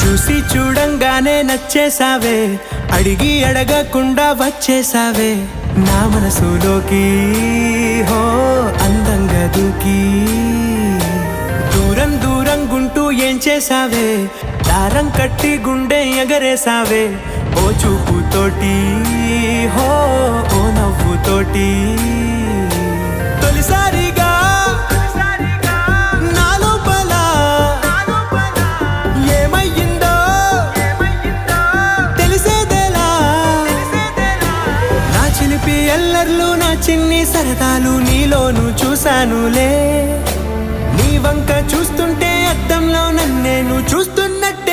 చూసి చూడంగానే నచ్చేసావే, అడిగి అడగకుండా వచ్చేసావే నా మనసులోకి. హో అందంగా దూకి దూరం దూరం గుంటూ ఏం చేసావే, దారం కట్టి గుండె ఎగరేసావే ఓ చూపుతోటి. హో ఓ నవ్వుతోటి తొలిసారిగా నా లోపల ఏమయ్యిందో తెలిసేదేలా. నా చిలిపి ఎల్లర్లు నా చిన్ని సరదాలు నీలోను చూశానులే. నీ వంక చూస్తుంటే అద్దంలో నన్నేను చూస్తున్నట్టు